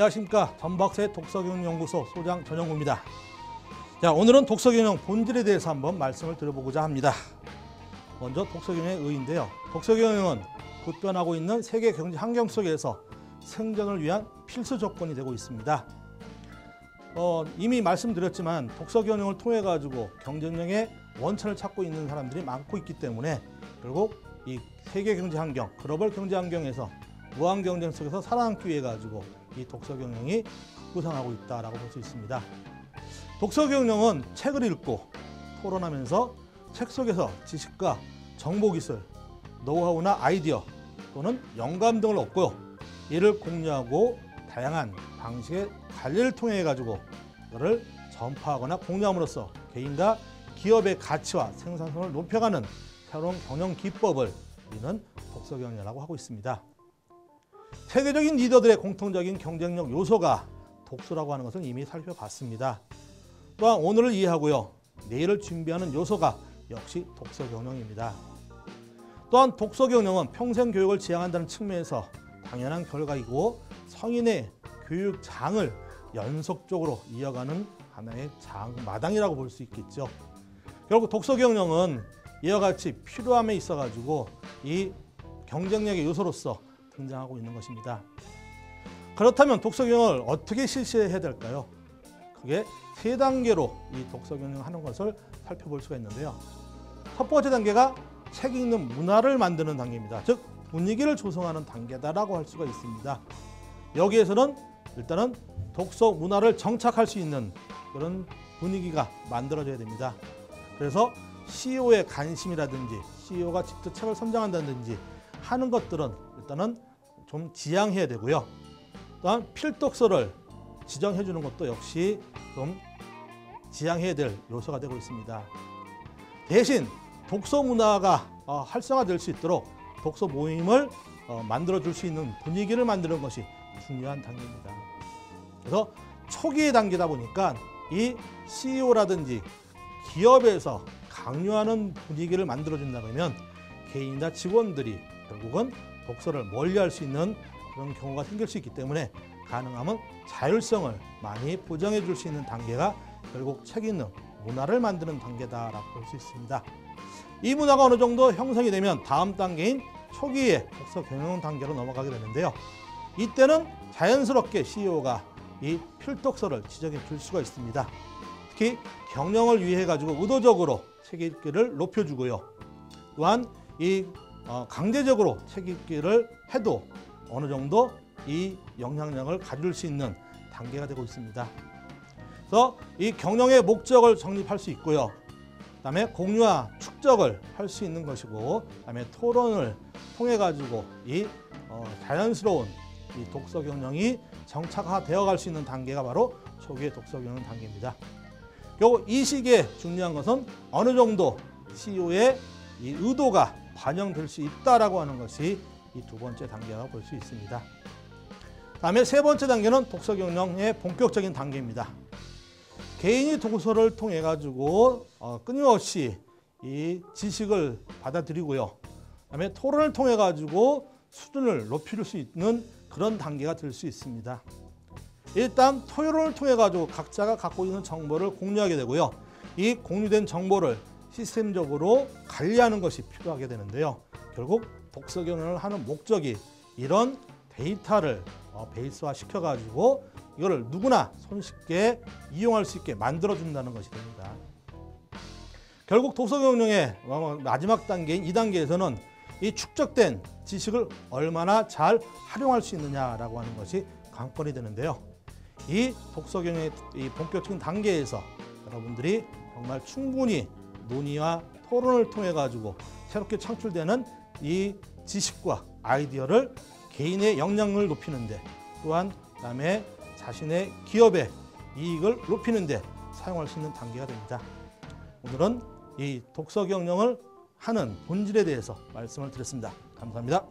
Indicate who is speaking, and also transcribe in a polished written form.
Speaker 1: 안녕하십니까. 전박사의 독서경영연구소 소장 전영구입니다. 자, 오늘은 독서경영 본질에 대해서 한번 말씀을 드려보고자 합니다. 먼저 독서경영의 의의인데요. 독서경영은 급변하고 있는 세계 경제 환경 속에서 생존을 위한 필수 조건이 되고 있습니다. 이미 말씀드렸지만 독서경영을 통해 가지고 경쟁력의 원천을 찾고 있는 사람들이 많고 있기 때문에 결국 이 세계 경제 환경, 글로벌 경제 환경에서 무한 경쟁 속에서 살아남기 위해 가지고 이 독서경영이 구상하고 있다라고 볼 수 있습니다. 독서경영은 책을 읽고 토론하면서 책 속에서 지식과 정보기술, 노하우나 아이디어 또는 영감 등을 얻고요. 이를 공유하고 다양한 방식의 관리를 통해 가지고 이를 전파하거나 공유함으로써 개인과 기업의 가치와 생산성을 높여가는 새로운 경영 기법을 우리는 독서경영이라고 하고 있습니다. 세계적인 리더들의 공통적인 경쟁력 요소가 독서라고 하는 것을 이미 살펴봤습니다. 또한 오늘을 이해하고요. 내일을 준비하는 요소가 역시 독서경영입니다. 또한 독서경영은 평생 교육을 지향한다는 측면에서 당연한 결과이고 성인의 교육장을 연속적으로 이어가는 하나의 마당이라고 볼 수 있겠죠. 결국 독서경영은 이와 같이 필요함에 있어 가지고 이 경쟁력의 요소로서 등장하고 있는 것입니다. 그렇다면 독서경영을 어떻게 실시해야 될까요? 그게 세 단계로 이 독서경영을 하는 것을 살펴볼 수가 있는데요. 첫 번째 단계가 책 읽는 문화를 만드는 단계입니다. 즉 분위기를 조성하는 단계다라고 할 수가 있습니다. 여기에서는 일단은 독서 문화를 정착할 수 있는 그런 분위기가 만들어져야 됩니다. 그래서 CEO의 관심이라든지 CEO가 직접 책을 선정한다든지 하는 것들은 일단은 좀 지양해야 되고요. 또한 필독서를 지정해 주는 것도 역시 좀 지양해야 될 요소가 되고 있습니다. 대신 독서 문화가 활성화될 수 있도록 독서 모임을 만들어 줄 수 있는 분위기를 만드는 것이 중요한 단계입니다. 그래서 초기의 단계다 보니까 이 CEO라든지 기업에서 강요하는 분위기를 만들어 준다면 개인이나 직원들이 결국은 독서를 멀리할 수 있는 그런 경우가 생길 수 있기 때문에 가능하면 자율성을 많이 보장해 줄 수 있는 단계가 결국 책 읽는 문화를 만드는 단계다라고 볼 수 있습니다. 이 문화가 어느 정도 형성이 되면 다음 단계인 초기의 독서 경영 단계로 넘어가게 되는데요. 이때는 자연스럽게 CEO가 이 필독서를 지정해 줄 수가 있습니다. 특히 경영을 위해 가지고 의도적으로 책 읽기를 높여주고요. 또한 이 강제적으로 책 읽기를 해도 어느 정도 이 영향력을 가질 수 있는 단계가 되고 있습니다. 그래서 이 경영의 목적을 정립할 수 있고요. 그다음에 공유와 축적을 할 수 있는 것이고, 그다음에 토론을 통해 가지고 이 자연스러운 이 독서 경영이 정착화되어 갈 수 있는 단계가 바로 초기의 독서 경영 단계입니다. 결국 이 시기에 중요한 것은 어느 정도 CEO의 이 의도가 반영될 수 있다라고 하는 것이 이 두 번째 단계라고 볼 수 있습니다. 다음에 세 번째 단계는 독서 경영의 본격적인 단계입니다. 개인이 독서를 통해 가지고 끊임없이 이 지식을 받아들이고요. 그다음에 토론을 통해 가지고 수준을 높일 수 있는 그런 단계가 될 수 있습니다. 일단 토론을 통해 가지고 각자가 갖고 있는 정보를 공유하게 되고요. 이 공유된 정보를 시스템적으로 관리하는 것이 필요하게 되는데요. 결국 독서 경영을 하는 목적이 이런 데이터를 베이스화 시켜가지고 이거를 누구나 손쉽게 이용할 수 있게 만들어준다는 것이 됩니다. 결국 독서 경영의 마지막 단계인 2단계에서는 이 축적된 지식을 얼마나 잘 활용할 수 있느냐라고 하는 것이 관건이 되는데요. 이 독서 경영의 이 본격적인 단계에서 여러분들이 정말 충분히 논의와 토론을 통해 가지고 새롭게 창출되는 이 지식과 아이디어를 개인의 역량을 높이는데, 또한 그다음에 자신의 기업의 이익을 높이는데 사용할 수 있는 단계가 됩니다. 오늘은 이 독서 경영을 하는 본질에 대해서 말씀을 드렸습니다. 감사합니다.